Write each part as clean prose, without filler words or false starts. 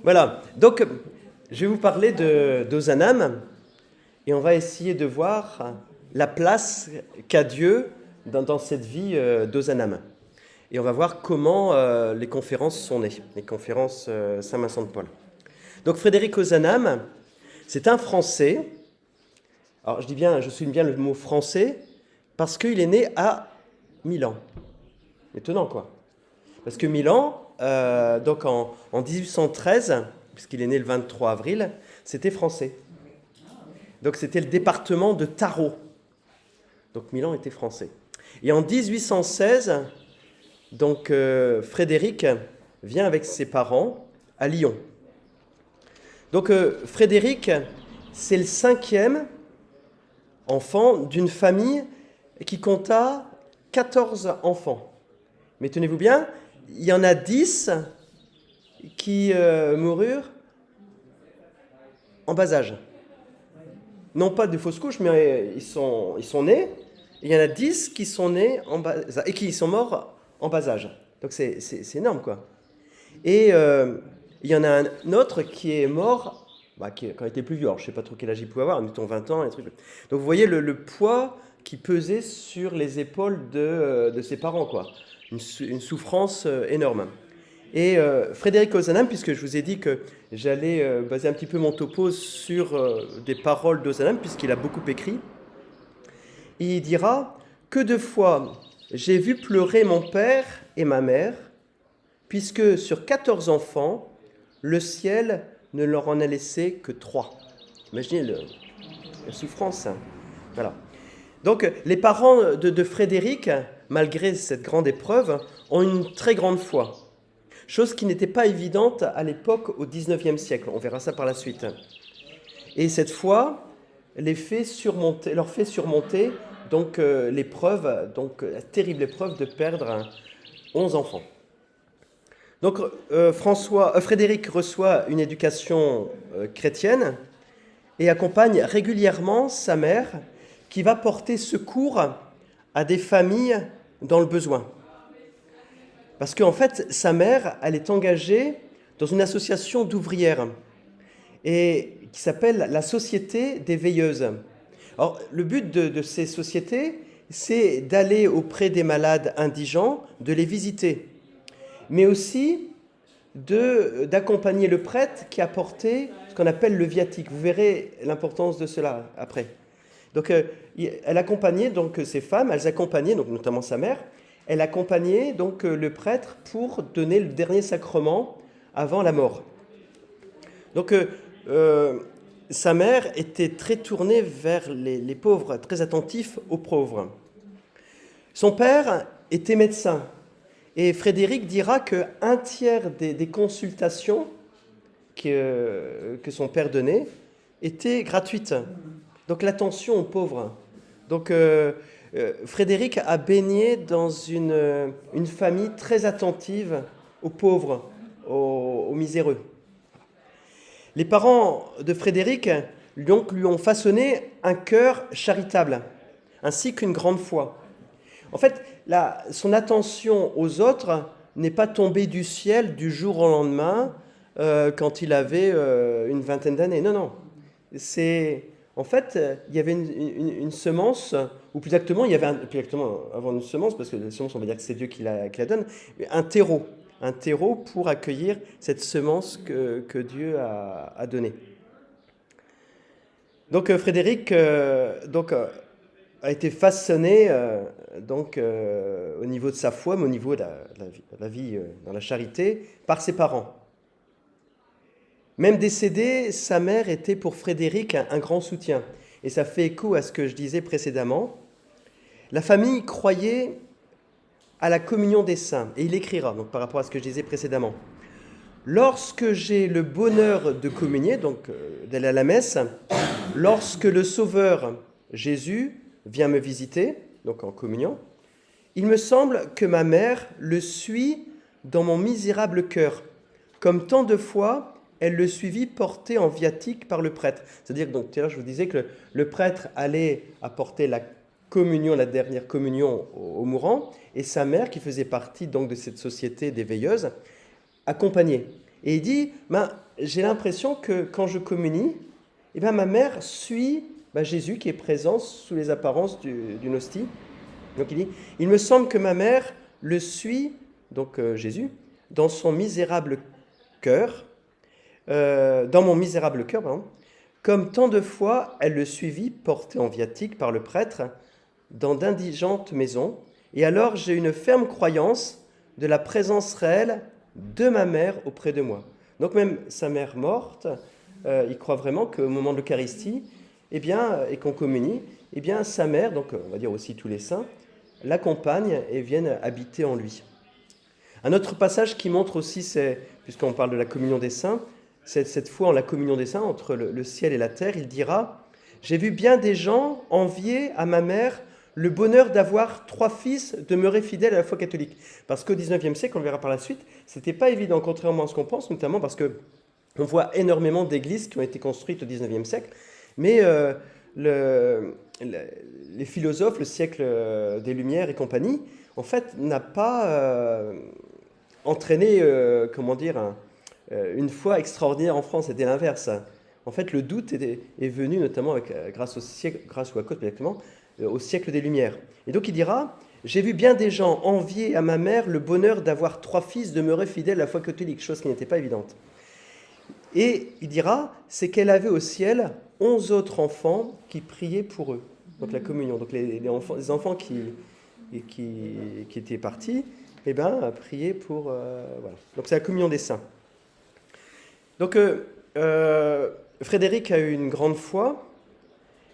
Voilà, donc je vais vous parler d'Ozanam et on va essayer de voir la place qu'a Dieu dans cette vie d'Ozanam. Et on va voir comment les conférences sont nées, les conférences Saint-Vincent de Paul. Donc Frédéric Ozanam, c'est un Français. Alors je souligne bien le mot français parce qu'il est né à Milan. Étonnant quoi. Parce que Milan, donc en 1813, puisqu'il est né le 23 avril, c'était français. Donc c'était le département de Taro. Donc Milan était français. Et en 1816, donc Frédéric vient avec ses parents à Lyon. Donc Frédéric, c'est le 5e enfant d'une famille qui compta 14 enfants. Mais tenez-vous bien, il y en a 10 qui moururent en bas âge. Non pas de fausses couches, mais ils sont nés. Il y en a 10 qui sont nés en bas âge et qui sont morts en bas âge. Donc c'est énorme, quoi. Et il y en a un autre qui est mort, quand il était plus vieux. Alors, je ne sais pas trop quel âge il pouvait avoir, mettons 20 ans, et trucs. Donc vous voyez le poids qui pesait sur les épaules de ses parents, quoi. Une souffrance énorme. Et Frédéric Ozanam, puisque je vous ai dit que j'allais baser un petit peu mon topo sur des paroles d'Ozanam, puisqu'il a beaucoup écrit, il dira « Que de fois j'ai vu pleurer mon père et ma mère, puisque sur 14 enfants, le ciel ne leur en a laissé que 3. » Imaginez la souffrance. Hein. Voilà. Donc les parents de Frédéric, malgré cette grande épreuve, ont une très grande foi. Chose qui n'était pas évidente à l'époque au XIXe siècle. On verra ça par la suite. Et cette foi leur fait surmonter donc l'épreuve, donc la terrible épreuve de perdre 11 enfants. Donc Frédéric reçoit une éducation chrétienne et accompagne régulièrement sa mère qui va porter secours à des familles dans le besoin. Parce qu'en fait, sa mère, elle est engagée dans une association d'ouvrières et qui s'appelle la Société des Veilleuses. Alors, le but de ces sociétés, c'est d'aller auprès des malades indigents, de les visiter, mais aussi d'accompagner le prêtre qui apportait ce qu'on appelle le viatique. Vous verrez l'importance de cela après. Donc, elle accompagnait donc ces femmes, elles accompagnaient donc notamment sa mère. Elle accompagnait donc le prêtre pour donner le dernier sacrement avant la mort. Donc, sa mère était très tournée vers les pauvres, très attentif aux pauvres. Son père était médecin. Et Frédéric dira qu'un tiers des consultations que son père donnait étaient gratuites. Donc l'attention aux pauvres. Donc Frédéric a baigné dans une famille très attentive aux pauvres, aux miséreux. Les parents de Frédéric donc, lui ont façonné un cœur charitable, ainsi qu'une grande foi. En fait, son attention aux autres n'est pas tombée du ciel du jour au lendemain quand il avait une vingtaine d'années. Non, non. En fait, il y avait une semence, ou plus exactement, il y avait avant une semence, parce que la semence, on va dire que c'est Dieu qui la donne, un terreau pour accueillir cette semence que Dieu a donnée. Donc Frédéric a été façonné au niveau de sa foi, mais au niveau de la vie dans la charité, par ses parents. Même décédé, sa mère était pour Frédéric un grand soutien. Et ça fait écho à ce que je disais précédemment. La famille croyait à la communion des saints. Et il écrira, donc par rapport à ce que je disais précédemment. Lorsque j'ai le bonheur de communier, donc d'aller à la messe, lorsque le Sauveur Jésus vient me visiter, donc en communion, il me semble que ma mère le suit dans mon misérable cœur, comme tant de fois elle le suivit porté en viatique par le prêtre. C'est-à-dire, donc, tout à l'heure, je vous disais que le prêtre allait apporter la communion, la dernière communion aux mourants, et sa mère, qui faisait partie donc de cette société des veilleuses, accompagnait. Et il dit, j'ai l'impression que quand je communie, eh bien, ma mère suit Jésus qui est présent sous les apparences d'une hostie. Donc il dit, il me semble que ma mère le suit, donc Jésus, dans son misérable cœur, dans mon misérable cœur, pardon, comme tant de fois elle le suivit, porté en viatique par le prêtre, dans d'indigentes maisons. Et alors j'ai une ferme croyance de la présence réelle de ma mère auprès de moi. Donc même sa mère morte, il croit vraiment qu'au moment de l'Eucharistie, eh bien, et qu'on communie, eh bien, sa mère, donc on va dire aussi tous les saints, l'accompagnent et viennent habiter en lui. Un autre passage qui montre aussi, puisqu'on parle de la communion des saints, c'est cette fois en la communion des saints entre le ciel et la terre, il dira « J'ai vu bien des gens envier à ma mère le bonheur d'avoir 3 fils demeurés fidèles à la foi catholique. » Parce qu'au XIXe siècle, on le verra par la suite, c'était pas évident, contrairement à ce qu'on pense, notamment parce que on voit énormément d'églises qui ont été construites au XIXe siècle, mais les philosophes, le siècle des Lumières et compagnie, en fait, n'a pas entraîné, une foi extraordinaire en France. C'était l'inverse. En fait, le doute est venu notamment grâce ou à cause exactement, au siècle des Lumières. Et donc il dira, j'ai vu bien des gens envier à ma mère le bonheur d'avoir 3 fils demeurés fidèles à la foi catholique, chose qui n'était pas évidente. Et il dira, c'est qu'elle avait au ciel 11 autres enfants qui priaient pour eux. Donc la communion, donc les enfants qui étaient partis, eh ben, priaient pour... voilà. Donc c'est la communion des saints. Donc Frédéric a eu une grande foi,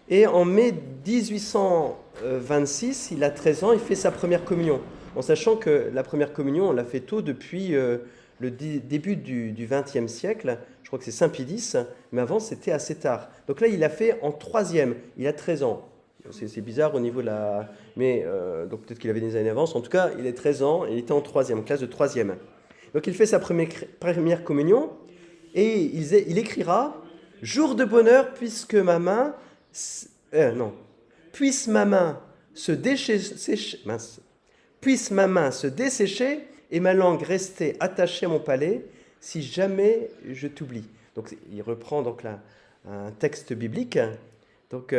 et en mai 1826, il a 13 ans, il fait sa première communion, en sachant que la première communion, on l'a fait tôt depuis le début du XXe siècle. Je crois que c'est Saint Pie X, mais avant c'était assez tard. Donc là, il l'a fait en 3e, il a 13 ans. C'est bizarre au niveau de la... Mais donc peut-être qu'il avait des années d'avance. En tout cas, il a 13 ans et il était en 3e, classe de 3e. Donc il fait sa première communion et il écrira « Jour de bonheur puisque ma main... puisse ma main se dessécher et ma langue rester attachée à mon palais si jamais je t'oublie. » Donc il reprend donc là un texte biblique. Donc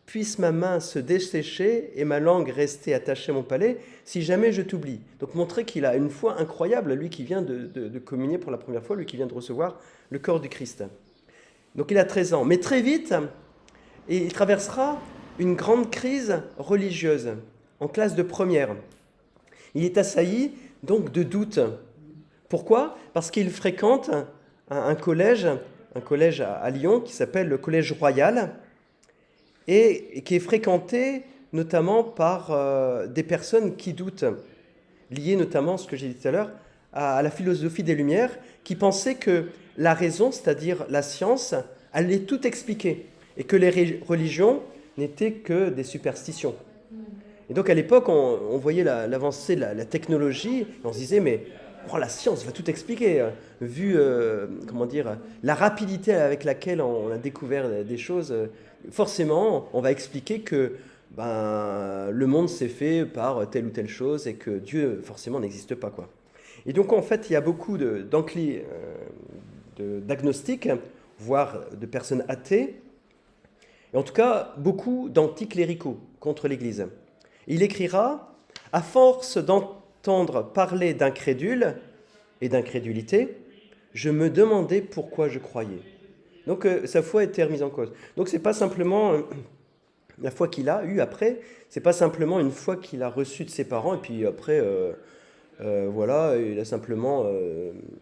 puisse ma main se dessécher et ma langue rester attachée à mon palais si jamais je t'oublie. Donc montrer qu'il a une foi incroyable, lui qui vient de communier pour la première fois, lui qui vient de recevoir le corps du Christ. Donc il a 13 ans. Mais très vite, il traversera une grande crise religieuse en classe de première. Il est assailli donc de doutes. Pourquoi ? Parce qu'il fréquente un collège à Lyon qui s'appelle le Collège Royal et qui est fréquenté notamment par des personnes qui doutent, liées notamment à ce que j'ai dit tout à l'heure, à la philosophie des Lumières, qui pensaient que la raison, c'est-à-dire la science, allait tout expliquer et que les religions n'étaient que des superstitions. Et donc à l'époque, on voyait l'avancée de la technologie, et on se disait, mais la science va tout expliquer, vu la rapidité avec laquelle on a découvert des choses. Forcément, on va expliquer que le monde s'est fait par telle ou telle chose et que Dieu, forcément, n'existe pas, quoi. Et donc, en fait, il y a beaucoup d'agnostiques, voire de personnes athées, et en tout cas, beaucoup d'anticléricaux contre l'Église. Il écrira « À force d'entendre parler d'incrédules et d'incrédulité, je me demandais pourquoi je croyais. » Donc sa foi était remise en cause. Donc c'est pas simplement la foi qu'il a eue après, c'est pas simplement une foi qu'il a reçue de ses parents et puis après, il a simplement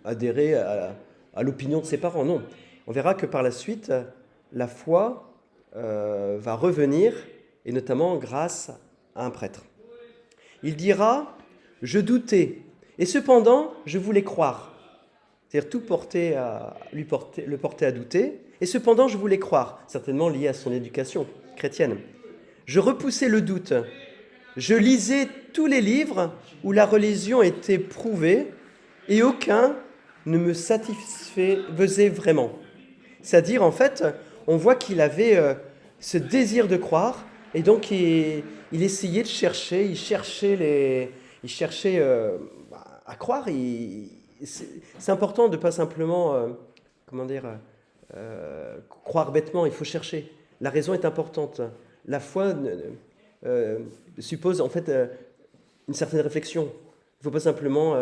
adhéré à l'opinion de ses parents. Non, on verra que par la suite, la foi va revenir, et notamment grâce à un prêtre. Il dira « Je doutais, et cependant je voulais croire ». C'est-à-dire tout le porter à douter, et cependant je voulais croire, certainement lié à son éducation chrétienne. Je repoussais le doute, je lisais tous les livres où la religion était prouvée, et aucun ne me satisfaisait vraiment. C'est-à-dire, en fait, on voit qu'il avait ce désir de croire, et donc il essayait de chercher, il cherchait à croire. C'est important de ne pas simplement comment dire, croire bêtement, il faut chercher. La raison est importante. La foi suppose en fait une certaine réflexion. Il ne faut pas simplement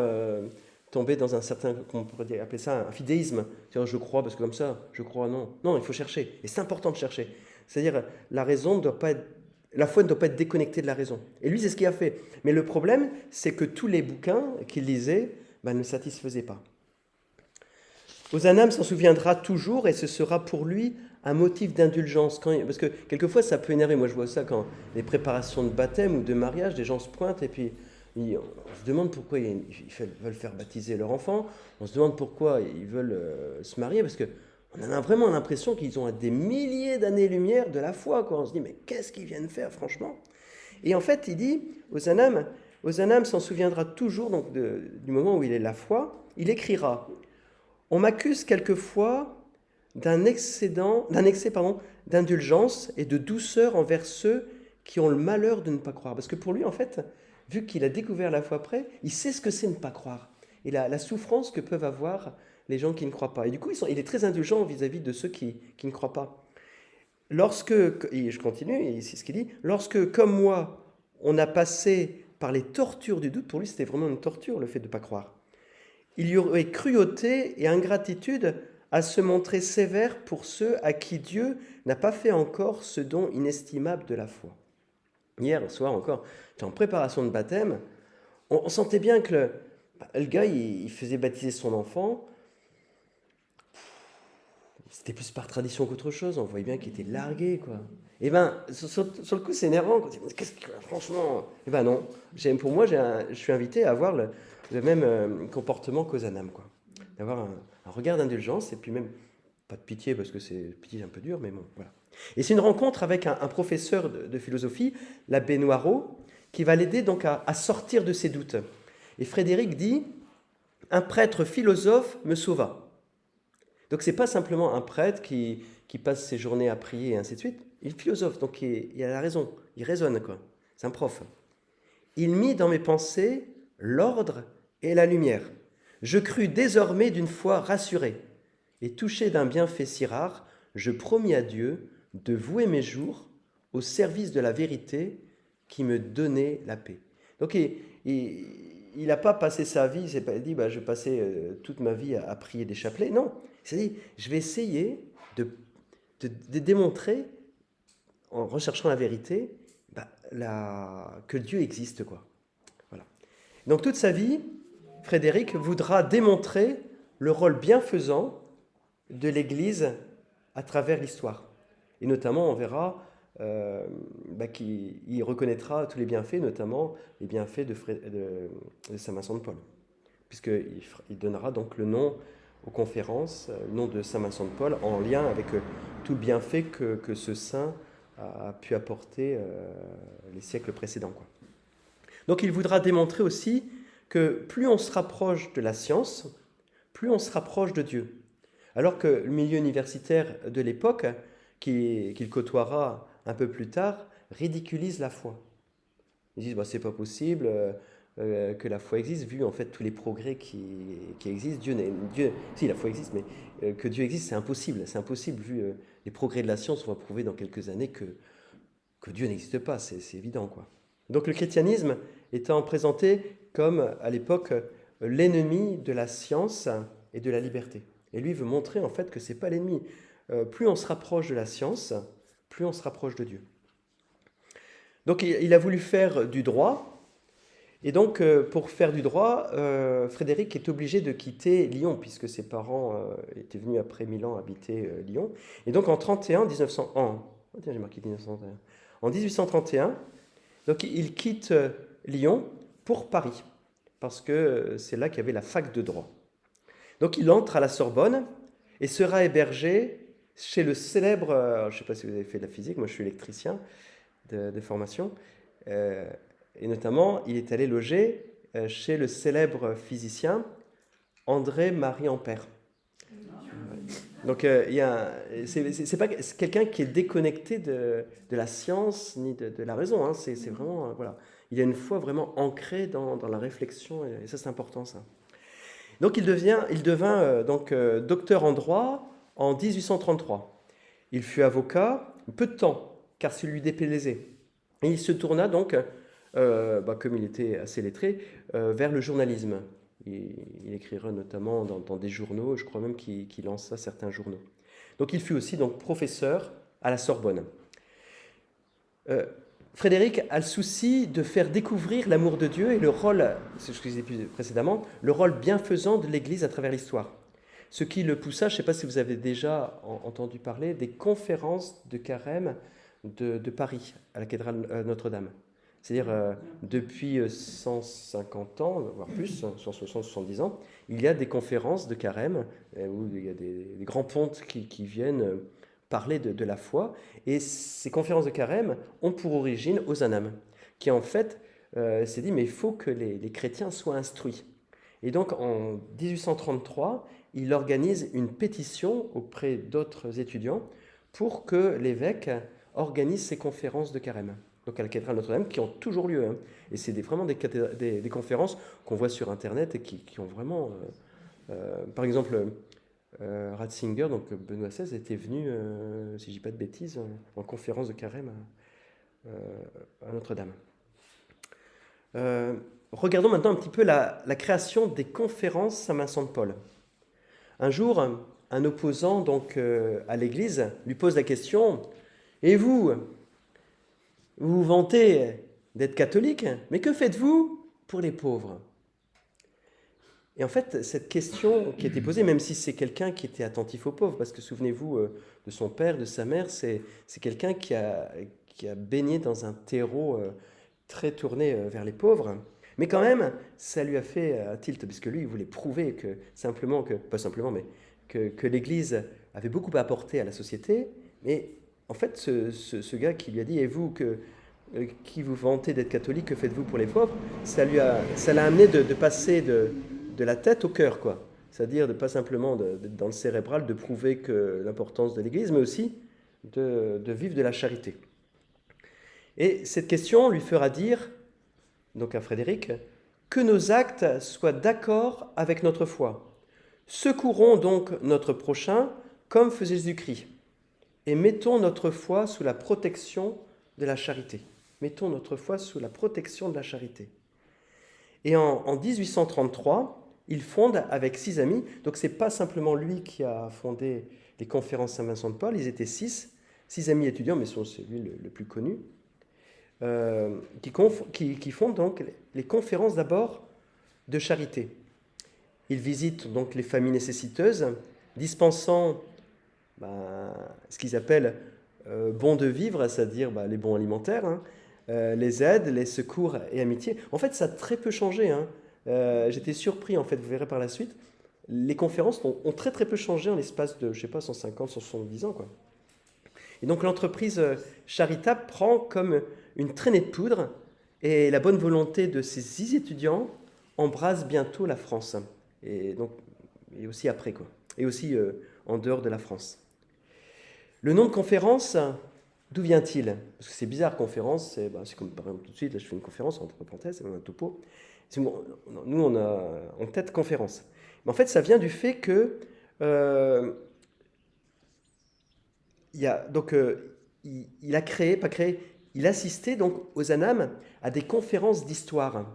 tomber dans un certain, on pourrait appeler ça un fidéisme. C'est-à-dire je crois parce que comme ça, je crois, non. Non, il faut chercher. Et c'est important de chercher. C'est-à-dire la raison ne doit pas être, la foi ne doit pas être déconnectée de la raison. Et lui, c'est ce qu'il a fait. Mais le problème, c'est que tous les bouquins qu'il lisait ne le satisfaisaient pas. Ozanam s'en souviendra toujours et ce sera pour lui un motif d'indulgence. Parce que quelquefois, ça peut énerver. Moi, je vois ça quand les préparations de baptême ou de mariage, des gens se pointent et puis on se demande pourquoi ils veulent faire baptiser leur enfant. On se demande pourquoi ils veulent se marier parce que on a vraiment l'impression qu'ils ont à des milliers d'années-lumière de la foi, quoi. On se dit, mais qu'est-ce qu'ils viennent faire, franchement? Et en fait, il dit, Ozanam s'en souviendra toujours donc, du moment où il est la foi. Il écrira, on m'accuse quelquefois d'un excès d'indulgence et de douceur envers ceux qui ont le malheur de ne pas croire. Parce que pour lui, en fait, vu qu'il a découvert la foi après, il sait ce que c'est ne pas croire. Et la souffrance que peuvent avoir les gens qui ne croient pas. Et du coup, il est très indulgent vis-à-vis de ceux qui ne croient pas. Et je continue, et c'est ce qu'il dit, lorsque, comme moi, on a passé par les tortures du doute, pour lui c'était vraiment une torture le fait de ne pas croire, il y aurait cruauté et ingratitude à se montrer sévère pour ceux à qui Dieu n'a pas fait encore ce don inestimable de la foi. Hier soir encore, en préparation de baptême, on sentait bien que le gars, il faisait baptiser son enfant. C'était plus par tradition qu'autre chose. On voyait bien qu'il était largué, quoi. Et ben, sur le coup, c'est énervant. Qu'est-ce que, franchement, et ben non. Pour moi, je suis invité à avoir le même comportement qu'Ozanam, quoi. D'avoir un regard d'indulgence et puis même pas de pitié parce que c'est pitié un peu dur, mais bon, voilà. Et c'est une rencontre avec un professeur de philosophie, l'abbé Noirot, qui va l'aider donc à sortir de ses doutes. Et Frédéric dit, un prêtre philosophe me sauva. Donc c'est pas simplement un prêtre qui passe ses journées à prier et ainsi de suite. Il est philosophe, donc il a la raison, il raisonne, quoi. C'est un prof. Il mit dans mes pensées l'ordre et la lumière. Je crus désormais d'une foi rassurée. Et touché d'un bienfait si rare, je promis à Dieu de vouer mes jours au service de la vérité qui me donnait la paix. Donc il n'a pas passé sa vie, il s'est pas dit je vais passer toute ma vie à prier des chapelets. Non, il s'est dit je vais essayer de démontrer, en recherchant la vérité, que Dieu existe, quoi. Voilà. Donc toute sa vie, Frédéric voudra démontrer le rôle bienfaisant de l'Église à travers l'histoire. Et notamment, on verra qu'il reconnaîtra tous les bienfaits, notamment les bienfaits de Saint Vincent de Paul, puisqu'il donnera donc le nom aux conférences, le nom de Saint Vincent de Paul, en lien avec tout le bienfait que ce saint a pu apporter les siècles précédents, quoi. Donc il voudra démontrer aussi que plus on se rapproche de la science, plus on se rapproche de Dieu. Alors que le milieu universitaire de l'époque, qu'il côtoiera un peu plus tard, ridiculise la foi. Ils disent c'est pas possible que la foi existe, vu en fait tous les progrès qui existent. Si la foi existe, mais que Dieu existe, c'est impossible. C'est impossible, vu les progrès de la science. On va prouver dans quelques années que Dieu n'existe pas, c'est évident, quoi. Donc le christianisme étant présenté comme, à l'époque, l'ennemi de la science et de la liberté. Et lui veut montrer en fait que ce n'est pas l'ennemi. Plus on se rapproche de la science, plus on se rapproche de Dieu. Donc il a voulu faire du droit. Et donc pour faire du droit, Frédéric est obligé de quitter Lyon, puisque ses parents étaient venus après 1000 ans habiter Lyon. Et donc en 1831, donc il quitte Lyon pour Paris, parce que c'est là qu'il y avait la fac de droit. Donc il entre à la Sorbonne et sera hébergé chez le célèbre, je ne sais pas si vous avez fait de la physique, moi je suis électricien de formation, et notamment il est allé loger chez le célèbre physicien André-Marie Ampère. Donc c'est pas quelqu'un qui est déconnecté de la science ni de la raison, hein. C'est vraiment, voilà. Il a une foi vraiment ancrée dans la réflexion, et ça c'est important, ça. Donc il devint docteur en droit en 1833. Il fut avocat peu de temps, car ça lui déplaisait. Et il se tourna donc, comme il était assez lettré, vers le journalisme. Il écrira notamment dans des journaux, je crois même qu'il lança certains journaux. Donc il fut aussi donc, professeur à la Sorbonne. Frédéric a le souci de faire découvrir l'amour de Dieu et le rôle, c'est ce que je disais précédemment, le rôle bienfaisant de l'Église à travers l'histoire. Ce qui le poussa, je ne sais pas si vous avez déjà entendu parler, des conférences de carême de Paris, à la cathédrale Notre-Dame. C'est-à-dire, depuis 150 ans, voire plus, 160-170 ans, il y a des conférences de carême, où il y a des grands pontes qui viennent parler de la foi. Et ces conférences de carême ont pour origine Ozanam, qui en fait s'est dit, mais il faut que les chrétiens soient instruits. Et donc en 1833, il organise une pétition auprès d'autres étudiants pour que l'évêque organise ces conférences de carême. Donc à la cathédrale Notre-Dame, qui ont toujours lieu. Hein. Et c'est vraiment des conférences qu'on voit sur Internet et qui ont vraiment... par exemple, Ratzinger, donc Benoît XVI, était venu, si je ne dis pas de bêtises, en conférence de carême à Notre-Dame. Regardons maintenant un petit peu la création des conférences Saint-Vincent de Paul. Un jour, un opposant donc, à l'Église lui pose la question « Et vous vous vantez d'être catholique, mais que faites-vous pour les pauvres ?» Et en fait, cette question qui a été posée, même si c'est quelqu'un qui était attentif aux pauvres, parce que souvenez-vous de son père, de sa mère, c'est quelqu'un qui a baigné dans un terreau très tourné vers les pauvres. Mais quand même, ça lui a fait un tilt, parce que lui, il voulait prouver que que l'Église avait beaucoup apporté à la société. Mais en fait, ce gars qui lui a dit « Et vous, qui vous vantez d'être catholique, que faites-vous pour les pauvres ?» ça l'a amené de passer de la tête au cœur, quoi. C'est-à-dire de pas simplement dans le cérébral de prouver que l'importance de l'Église, mais aussi de vivre de la charité. Et cette question lui fera dire, donc à Frédéric, que nos actes soient d'accord avec notre foi. Secourons donc notre prochain comme faisait Jésus-Christ et mettons notre foi sous la protection de la charité. Mettons notre foi sous la protection de la charité. Et en 1833, il fonde avec 6 amis, donc ce n'est pas simplement lui qui a fondé les conférences Saint-Vincent de Paul, ils étaient 6 amis étudiants, mais c'est lui le plus connu, qui fondent donc les conférences d'abord de charité. Il visite donc les familles nécessiteuses, dispensant ce qu'ils appellent bons de vivre, c'est-à-dire les bons alimentaires, hein, les aides, les secours et amitiés. En fait, ça a très peu changé. Hein. J'étais surpris, en fait, vous verrez par la suite. Les conférences ont très très peu changé en l'espace de, 150, 170 ans, quoi. Et donc l'entreprise charitable prend comme une traînée de poudre et la bonne volonté de ces 6 étudiants embrase bientôt la France. Et aussi après, quoi. Et aussi en dehors de la France. Le nom de conférence, d'où vient-il? Parce que c'est bizarre, conférence, c'est comme par exemple tout de suite, là je fais une conférence, entre parenthèses, c'est un topo. Nous, on a en tête conférence. Mais en fait, ça vient du fait que il assistait donc aux ANAM à des conférences d'histoire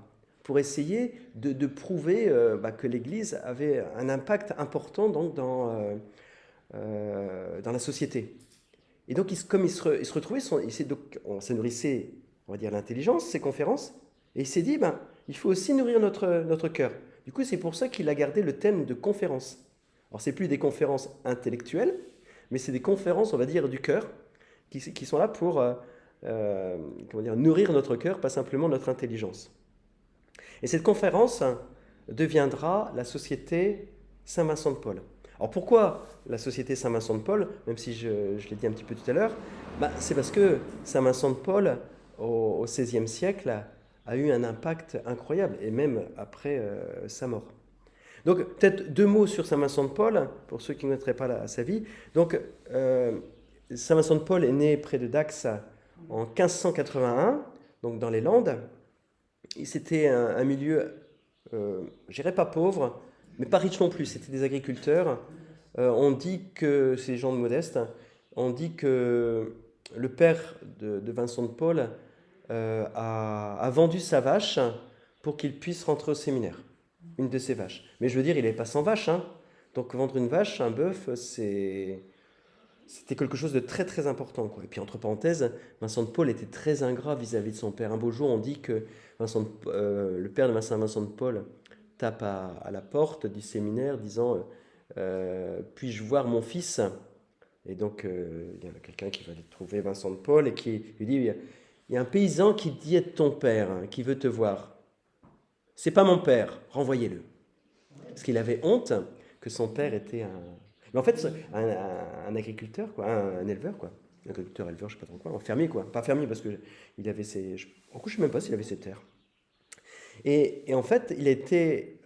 pour essayer de prouver que l'Église avait un impact important donc, dans la société. Et donc, comme il se retrouvait, ça nourrissait, on va dire, l'intelligence, ces conférences, et il s'est dit, il faut aussi nourrir notre cœur. Du coup, c'est pour ça qu'il a gardé le thème de conférence. Alors, c'est plus des conférences intellectuelles, mais c'est des conférences, on va dire, du cœur, qui sont là pour nourrir notre cœur, pas simplement notre intelligence. Et cette conférence deviendra la Société Saint-Vincent de Paul. Alors pourquoi la Société Saint-Vincent de Paul, même si je l'ai dit un petit peu tout à l'heure, c'est parce que Saint-Vincent de Paul, au XVIe siècle, a eu un impact incroyable, et même après sa mort. Donc peut-être 2 mots sur Saint-Vincent de Paul, pour ceux qui ne connaîtraient pas sa vie. Donc Saint-Vincent de Paul est né près de Dax en 1581, donc dans les Landes. C'était un milieu, je dirais pas pauvre, mais pas riches non plus, c'était des agriculteurs. On dit que, c'est des gens de modestes, on dit que le père de Vincent de Paul a vendu sa vache pour qu'il puisse rentrer au séminaire, une de ses vaches. Mais je veux dire, il n'est pas sans vache, hein. Donc vendre une vache, un bœuf, c'était quelque chose de très très important, quoi. Et puis entre parenthèses, Vincent de Paul était très ingrat vis-à-vis de son père. Un beau jour, on dit que le père de Vincent de Paul tape à la porte du séminaire disant puis-je voir mon fils? Et donc il y a quelqu'un qui va trouver Vincent de Paul et qui lui dit il y a un paysan qui dit être ton père, hein, qui veut te voir. C'est pas mon père, renvoyez-le. Parce qu'il avait honte que son père était mais en fait, un agriculteur, quoi, un éleveur, quoi. Un agriculteur, éleveur, je sais pas trop quoi, un fermier, quoi. Pas fermier parce que il avait en coup, je sais même pas s'il avait ses terres. Et en fait, il était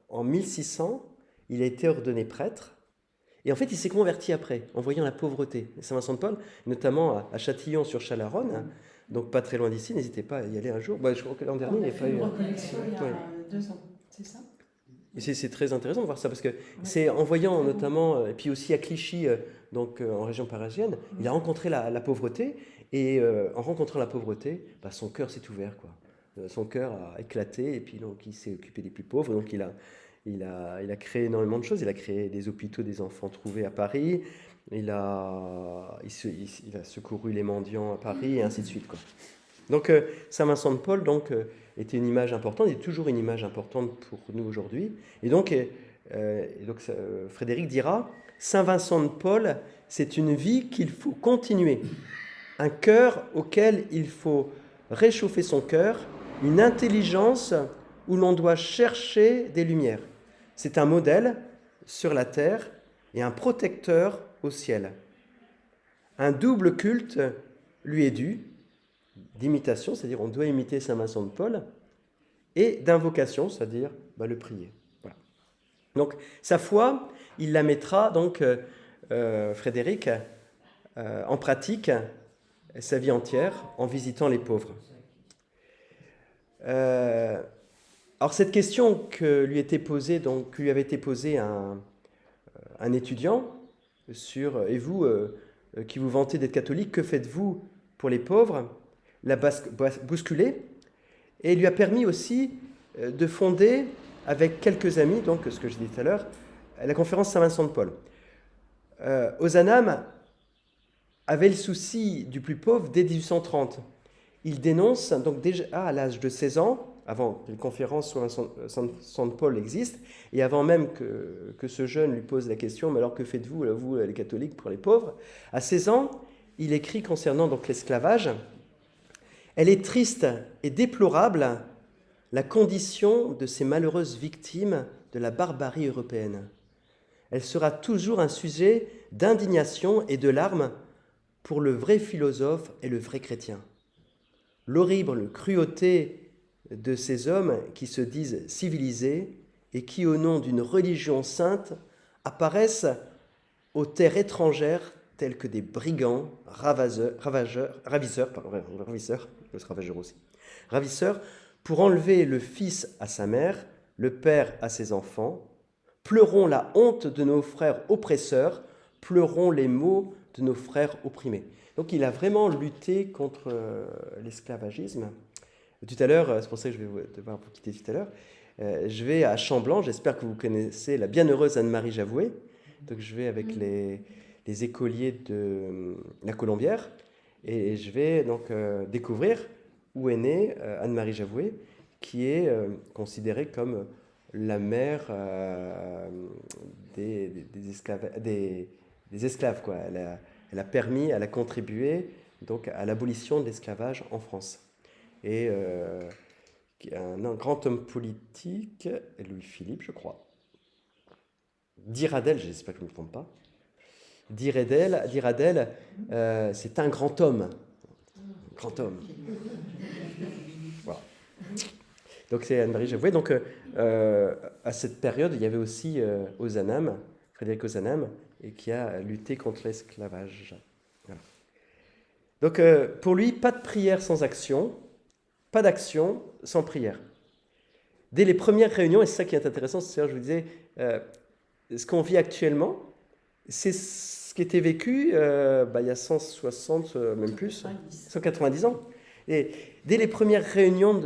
en 1600, il a été ordonné prêtre. Et en fait, il s'est converti après, en voyant la pauvreté. Saint-Vincent de Paul, notamment à Châtillon-sur-Chalaronne, donc pas très loin d'ici, n'hésitez pas à y aller un jour. Bah, je crois que l'an dernier, il n'y a pas eu. Reconnexion il y a 2 ans, c'est ça? Et c'est très intéressant de voir ça, parce que c'est en voyant notamment, et puis aussi à Clichy, donc en région parisienne, il a rencontré la pauvreté, et en rencontrant la pauvreté, bah, son cœur s'est ouvert, quoi. Son cœur a éclaté, et puis donc il s'est occupé des plus pauvres, donc il a créé énormément de choses. Il a créé des hôpitaux des enfants trouvés à Paris. Il a secouru les mendiants à Paris et ainsi de suite, quoi. Donc Saint Vincent de Paul était une image importante, il est toujours une image importante pour nous aujourd'hui. Et donc Frédéric dira Saint Vincent de Paul, c'est une vie qu'il faut continuer, un cœur auquel il faut réchauffer son cœur, une intelligence où l'on doit chercher des lumières. C'est un modèle sur la terre et un protecteur au ciel. Un double culte lui est dû, d'imitation, c'est-à-dire on doit imiter Saint Vincent de Paul, et d'invocation, c'est-à-dire le prier. Voilà. Donc sa foi, il la mettra donc, Frédéric, en pratique sa vie entière en visitant les pauvres. Alors cette question que lui avait été posée un étudiant sur et vous qui vous vantez d'être catholique, que faites-vous pour les pauvres, l'a bousculé et lui a permis aussi de fonder avec quelques amis, donc ce que je disais tout à l'heure, la conférence Saint-Vincent de Paul. Ozanam avait le souci du plus pauvre dès 1830. Il dénonce donc déjà à l'âge de 16 ans, avant que les conférences sur Saint de Paul existent, et avant même que ce jeune lui pose la question, mais alors que faites-vous, vous les catholiques, pour les pauvres? À 16 ans, il écrit concernant donc l'esclavage, elle est triste et déplorable la condition de ces malheureuses victimes de la barbarie européenne. Elle sera toujours un sujet d'indignation et de larmes pour le vrai philosophe et le vrai chrétien. L'horrible cruauté de ces hommes qui se disent civilisés et qui, au nom d'une religion sainte, apparaissent aux terres étrangères tels que des brigands, ravisseurs, pour enlever le fils à sa mère, le père à ses enfants. Pleurons la honte de nos frères oppresseurs, pleurons les maux de nos frères opprimés. Donc il a vraiment lutté contre l'esclavagisme. Tout à l'heure, c'est pour ça que je vais devoir vous quitter tout à l'heure, je vais à Chamblanc, j'espère que vous connaissez la bienheureuse Anne-Marie Javoué. Donc je vais avec les écoliers de la Colombière et je vais donc découvrir où est née Anne-Marie Javoué, qui est considérée comme la mère des esclaves, quoi. Elle a permis, elle a contribué donc à l'abolition de l'esclavage en France. Et un grand homme politique, Louis-Philippe, je crois, Diradel, j'espère que je ne me trompe pas, Diradel, c'est un grand homme. Grand homme. Voilà. Donc c'est Anne-Marie Javoué. Donc à cette période, il y avait aussi Ozanam, Frédéric Ozanam, et qui a lutté contre l'esclavage. Voilà. Donc pour lui, pas de prière sans action, pas d'action sans prière. dès les premières réunions, et c'est ça qui est intéressant, c'est ça que je vous disais, ce qu'on vit actuellement, c'est ce qui était vécu il y a 160, même plus, 190 ans. Et dès les premières réunions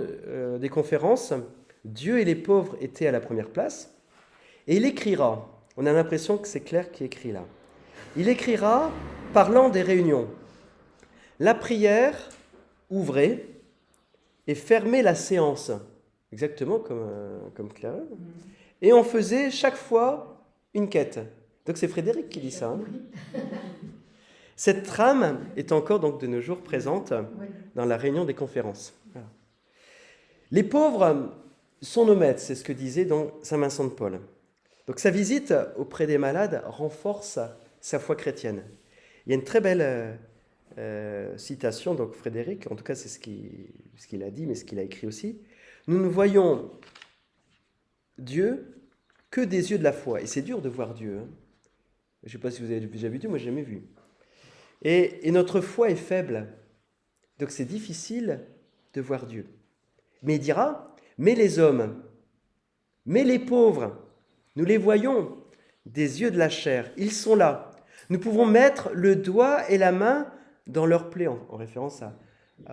des conférences, Dieu et les pauvres étaient à la première place. Et il écrira, on a l'impression que c'est clair qui écrit là, il écrira, parlant des réunions, la prière, ouvrez et fermez la séance, exactement comme Claire. Et on faisait chaque fois une quête. Donc c'est Frédéric qui dit ça. Cette trame est encore donc de nos jours présente dans la réunion des conférences. Voilà. Les pauvres sont nos maîtres, c'est ce que disait donc saint Vincent de Paul. Donc sa visite auprès des malades renforce sa foi chrétienne. Il y a une très belle citation, donc Frédéric, en tout cas c'est ce qu'il a dit, mais ce qu'il a écrit aussi. Nous ne voyons Dieu que des yeux de la foi. Et c'est dur de voir Dieu. Je ne sais pas si vous avez déjà vu Dieu, moi je n'ai jamais vu. Et notre foi est faible. Donc c'est difficile de voir Dieu. Mais il dira, mais les hommes, mais les pauvres, nous les voyons des yeux de la chair. Ils sont là. Nous pouvons mettre le doigt et la main dans leurs plaies, en référence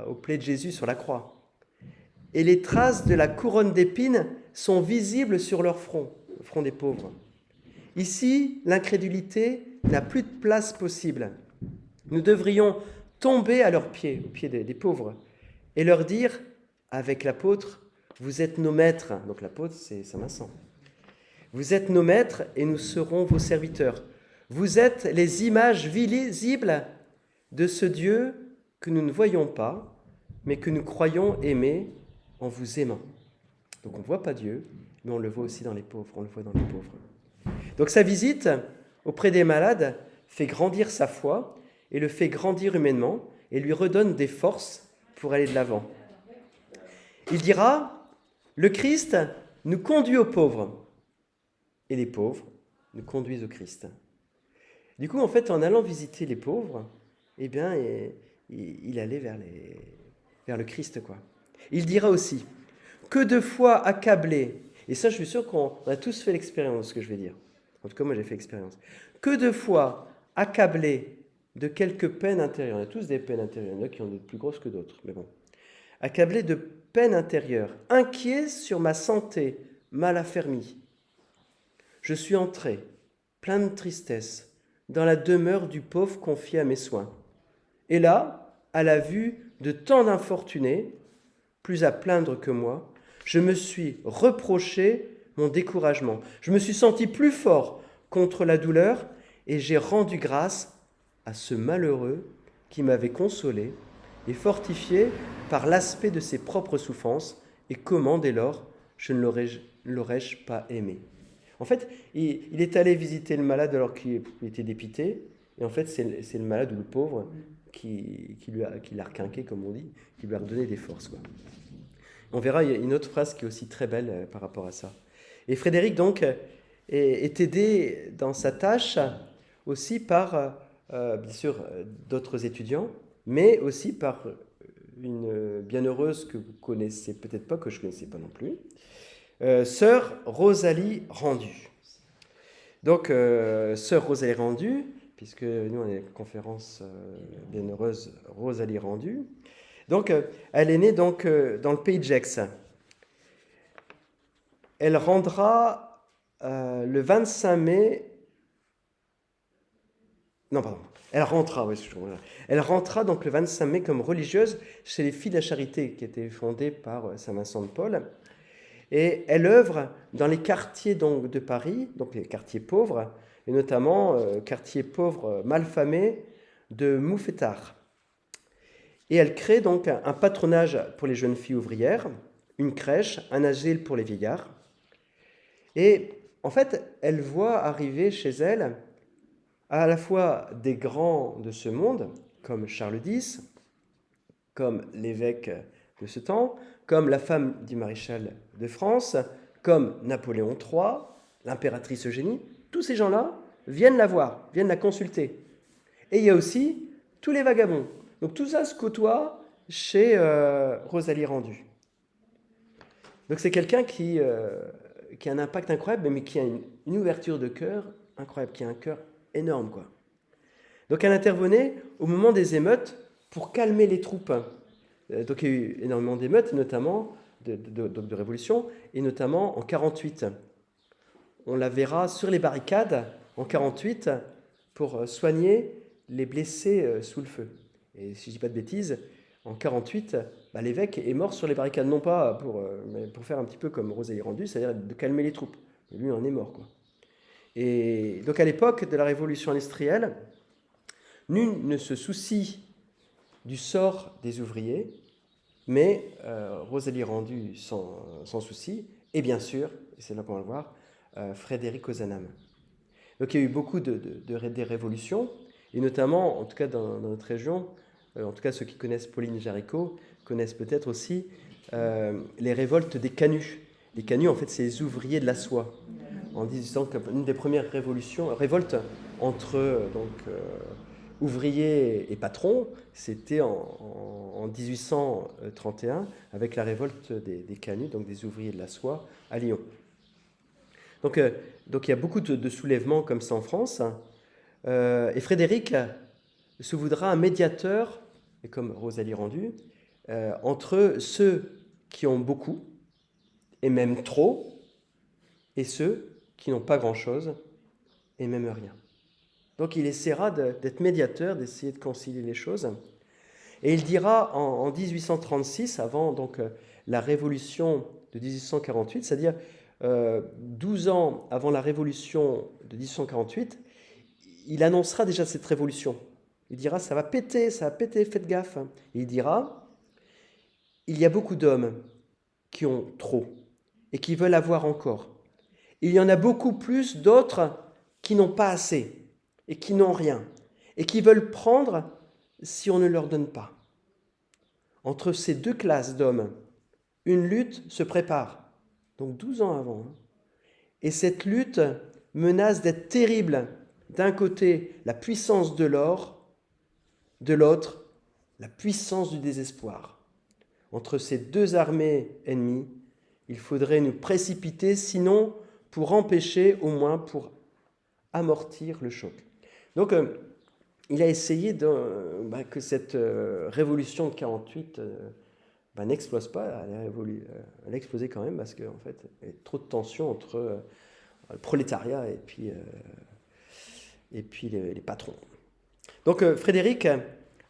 aux plaies de Jésus sur la croix. Et les traces de la couronne d'épines sont visibles sur leur front, le front des pauvres. Ici, l'incrédulité n'a plus de place possible. Nous devrions tomber à leurs pieds, aux pieds des pauvres, et leur dire, avec l'apôtre, vous êtes nos maîtres. Donc l'apôtre, c'est saint Vincent. Vous êtes nos maîtres et nous serons vos serviteurs. Vous êtes les images visibles de ce Dieu que nous ne voyons pas, mais que nous croyons aimer en vous aimant. Donc on ne voit pas Dieu, mais on le voit aussi dans les pauvres, on le voit dans les pauvres. Donc sa visite auprès des malades fait grandir sa foi et le fait grandir humainement et lui redonne des forces pour aller de l'avant. Il dira, le Christ nous conduit aux pauvres et les pauvres nous conduisent au Christ. Du coup, en fait, en allant visiter les pauvres, eh bien, il allait vers le Christ, quoi. Il dira aussi, que de fois accablé, et ça, je suis sûr qu'on a tous fait l'expérience de ce que je vais dire. En tout cas, moi, j'ai fait l'expérience. Que de fois accablé de quelques peines intérieures, on a tous des peines intérieures, il y en a qui ont des plus grosses que d'autres, mais bon. Accablé de peines intérieures, inquiet sur ma santé, mal affermie. Je suis entré, plein de tristesse, dans la demeure du pauvre confié à mes soins. Et là, à la vue de tant d'infortunés, plus à plaindre que moi, je me suis reproché mon découragement. Je me suis senti plus fort contre la douleur et j'ai rendu grâce à ce malheureux qui m'avait consolé et fortifié par l'aspect de ses propres souffrances. Et comment, dès lors, je ne l'aurais-je pas aimé ? En fait, il est allé visiter le malade alors qu'il était dépité. Et en fait, c'est le malade ou le pauvre qui l'a requinqué, comme on dit, qui lui a redonné des forces, quoi. On verra, il y a une autre phrase qui est aussi très belle par rapport à ça. Et Frédéric, donc, est aidé dans sa tâche aussi par, bien sûr, d'autres étudiants, mais aussi par une bienheureuse que vous connaissez peut-être pas, que je ne connaissais pas non plus, sœur Rosalie Rendu. Donc, sœur Rosalie Rendu, puisque nous, on est conférence bienheureuse Rosalie Rendu. Donc, elle est née donc, dans le pays de Gex. Elle rendra le 25 mai... Non, pardon. Elle rentra donc le 25 mai comme religieuse chez les Filles de la Charité, qui était fondée par saint Vincent de Paul. Et elle œuvre dans les quartiers donc, de Paris, donc les quartiers pauvres, et notamment quartier pauvre malfamé de Mouffetard. Et elle crée donc un patronage pour les jeunes filles ouvrières, une crèche, un asile pour les vieillards. Et en fait, elle voit arriver chez elle à la fois des grands de ce monde, comme Charles X, comme l'évêque de ce temps, comme la femme du maréchal de France, comme Napoléon III, l'impératrice Eugénie. Tous ces gens-là viennent la voir, viennent la consulter. Et il y a aussi tous les vagabonds. Donc tout ça se côtoie chez Rosalie Rendu. Donc c'est quelqu'un qui a un impact incroyable, mais qui a une ouverture de cœur incroyable, qui a un cœur énorme, quoi. Donc elle intervenait au moment des émeutes pour calmer les troupes. Donc il y a eu énormément d'émeutes, notamment de révolution, et notamment en 48. On la verra sur les barricades en 48 pour soigner les blessés sous le feu. Et si je ne dis pas de bêtises, en 48, l'évêque est mort sur les barricades, non pas mais pour faire un petit peu comme Rosalie Rendu, c'est-à-dire de calmer les troupes. Mais lui en est mort, quoi. Et donc à l'époque de la révolution industrielle, nul ne se soucie du sort des ouvriers, mais Rosalie Rendu s'en soucie, et bien sûr, et c'est là qu'on va le voir, Frédéric Ozanam. Donc il y a eu beaucoup des révolutions, et notamment, en tout cas dans notre région, en tout cas ceux qui connaissent Pauline Jaricot, connaissent peut-être aussi les révoltes des canuts. Les canuts, en fait, c'est les ouvriers de la soie. En disant qu'une des premières révoltes entre ouvriers et patrons, c'était en 1831, avec la révolte des canuts, donc des ouvriers de la soie, à Lyon. Donc il y a beaucoup de soulèvements comme ça en France. Et Frédéric se voudra un médiateur, et comme Rosalie Rendu, entre ceux qui ont beaucoup, et même trop, et ceux qui n'ont pas grand-chose, et même rien. Donc il essaiera d'être médiateur, d'essayer de concilier les choses. Et il dira en 1836, avant donc la révolution de 1848, c'est-à-dire 12 ans avant la révolution de 1848, il annoncera déjà cette révolution. Il dira, ça va péter, faites gaffe. Et il dira, il y a beaucoup d'hommes qui ont trop et qui veulent avoir encore. Il y en a beaucoup plus d'autres qui n'ont pas assez et qui n'ont rien et qui veulent prendre si on ne leur donne pas. Entre ces deux classes d'hommes, une lutte se prépare, donc 12 ans avant. Et cette lutte menace d'être terrible. D'un côté, la puissance de l'or, de l'autre, la puissance du désespoir. Entre ces deux armées ennemies, il faudrait nous précipiter, sinon pour empêcher, au moins pour amortir le choc. Donc, il a essayé que cette révolution de 48 n'explose pas. Elle a explosé quand même parce qu'en fait, il y a trop de tensions entre le prolétariat et puis les patrons. Donc, Frédéric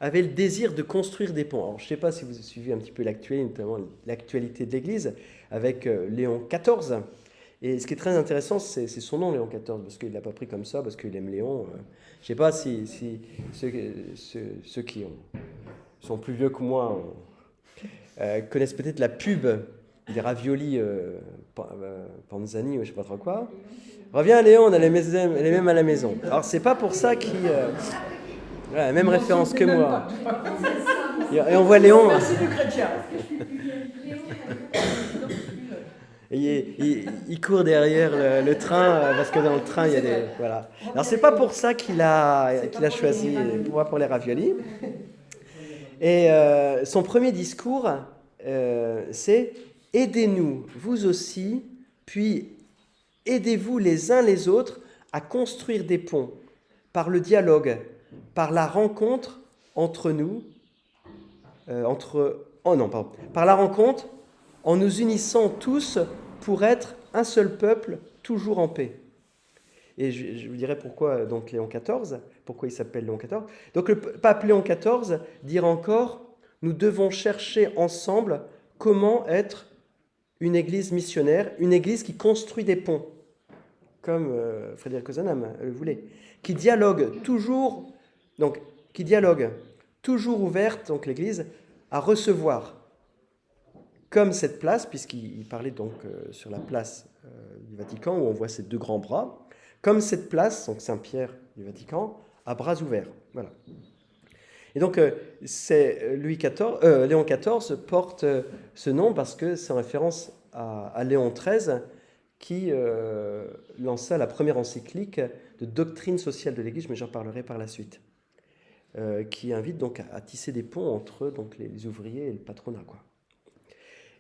avait le désir de construire des ponts. Alors, je ne sais pas si vous avez suivi un petit peu l'actualité, notamment l'actualité de l'Église, avec Léon XIV. Et ce qui est très intéressant, c'est son nom, Léon XIV, parce qu'il ne l'a pas pris comme ça, parce qu'il aime Léon. Je ne sais pas si ceux qui sont plus vieux que moi connaissent peut-être la pub des raviolis Panzani ou je ne sais pas trop quoi. Reviens Léon, on a les mêmes à la maison. Alors, c'est pas pour ça qu'il... la même référence que moi. Et on voit Léon... Merci du chrétien. Il court derrière le train parce que dans le train il y a des voilà. Alors c'est pas pour ça qu'il a choisi pour les raviolis. Et son premier discours c'est aidez-nous vous aussi, puis aidez-vous les uns les autres à construire des ponts par le dialogue, par la rencontre entre nous, par la rencontre en nous unissant tous pour être un seul peuple, toujours en paix. Et je vous dirai pourquoi donc Léon XIV, pourquoi il s'appelle Léon XIV. Donc le pape Léon XIV dira encore, nous devons chercher ensemble comment être une église missionnaire, une église qui construit des ponts, comme Frédéric Ozanam le voulait, qui dialogue toujours ouverte, donc l'église, à recevoir. Comme cette place, puisqu'il parlait donc sur la place du Vatican, où on voit ces deux grands bras, comme cette place, donc Saint-Pierre du Vatican, à bras ouverts. Voilà. Et donc, Léon XIV porte ce nom parce que c'est en référence à Léon XIII qui lança la première encyclique de doctrine sociale de l'Église, mais j'en parlerai par la suite, qui invite donc à tisser des ponts entre donc, les ouvriers et le patronat, quoi.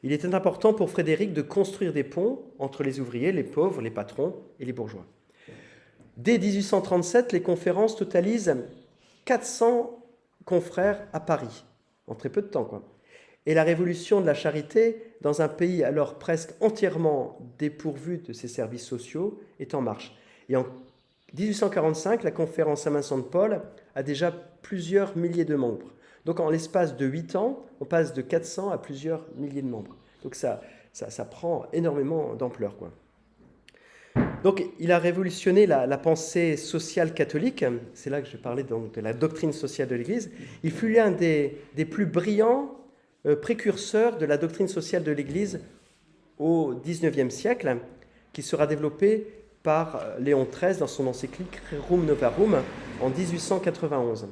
Il était important pour Frédéric de construire des ponts entre les ouvriers, les pauvres, les patrons et les bourgeois. Dès 1837, les conférences totalisent 400 confrères à Paris, en très peu de temps, quoi. Et la révolution de la charité, dans un pays alors presque entièrement dépourvu de ses services sociaux, est en marche. Et en 1845, la conférence Saint-Vincent de Paul a déjà plusieurs milliers de membres. Donc en l'espace de 8 ans, on passe de 400 à plusieurs milliers de membres. Donc ça prend énormément d'ampleur, quoi. Donc il a révolutionné la pensée sociale catholique. C'est là que je parlais donc de la doctrine sociale de l'Église. Il fut l'un des plus brillants précurseurs de la doctrine sociale de l'Église au XIXe siècle, qui sera développée par Léon XIII dans son encyclique Rerum Novarum en 1891.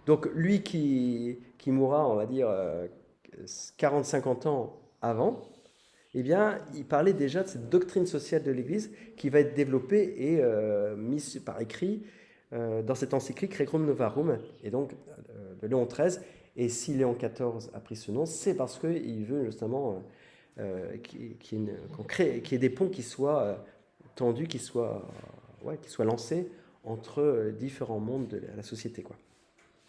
Donc lui qui mourra, on va dire, 40-50 ans avant, eh bien, il parlait déjà de cette doctrine sociale de l'Église qui va être développée et mise par écrit dans cette encyclique Rerum Novarum, et donc de Léon XIII. Et si Léon XIV a pris ce nom, c'est parce qu'il veut justement qu'il y ait des ponts qui soient tendus, qui soient lancés entre différents mondes de la société, quoi.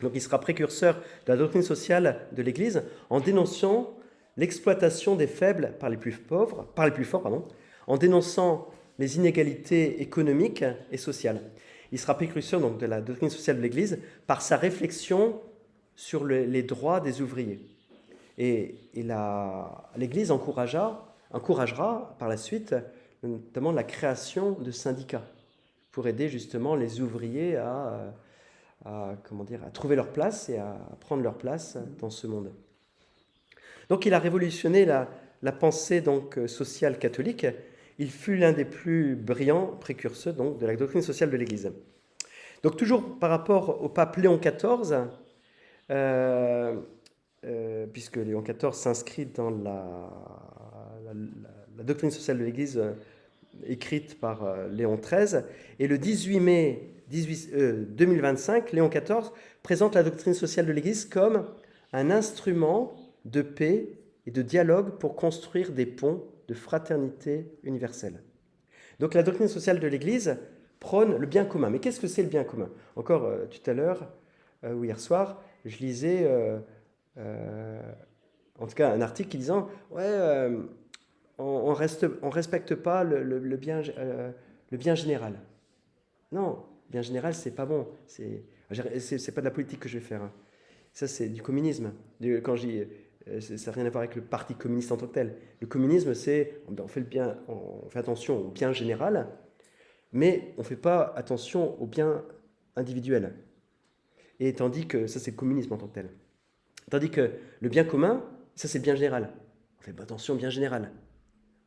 Donc il sera précurseur de la doctrine sociale de l'Église en dénonçant l'exploitation des faibles par les plus forts, en dénonçant les inégalités économiques et sociales. Il sera précurseur donc de la doctrine sociale de l'Église par sa réflexion sur les droits des ouvriers. Et l'Église encouragera par la suite notamment la création de syndicats pour aider justement les ouvriers à trouver leur place et à prendre leur place dans ce monde. Donc il a révolutionné la pensée donc, sociale catholique. Il fut l'un des plus brillants précurseurs donc, de la doctrine sociale de l'Église. Donc toujours par rapport au pape Léon XIV, puisque Léon XIV s'inscrit dans la doctrine sociale de l'Église écrite par Léon XIII, et le 18 mai 2025, Léon XIV présente la doctrine sociale de l'Église comme un instrument de paix et de dialogue pour construire des ponts de fraternité universelle. Donc la doctrine sociale de l'Église prône le bien commun. Mais qu'est-ce que c'est le bien commun? Encore tout à l'heure, ou hier soir, je lisais en tout cas un article qui disant on respecte pas le bien général. Non, bien général, c'est pas bon. C'est pas de la politique que je vais faire, hein. Ça, c'est du communisme. Quand je dis, ça n'a rien à voir avec le parti communiste en tant que tel. Le communisme, c'est on fait attention au bien général, mais on ne fait pas attention au bien individuel. Et tandis que ça, c'est le communisme en tant que tel. Tandis que le bien commun, ça, c'est le bien général. On fait pas attention au bien général.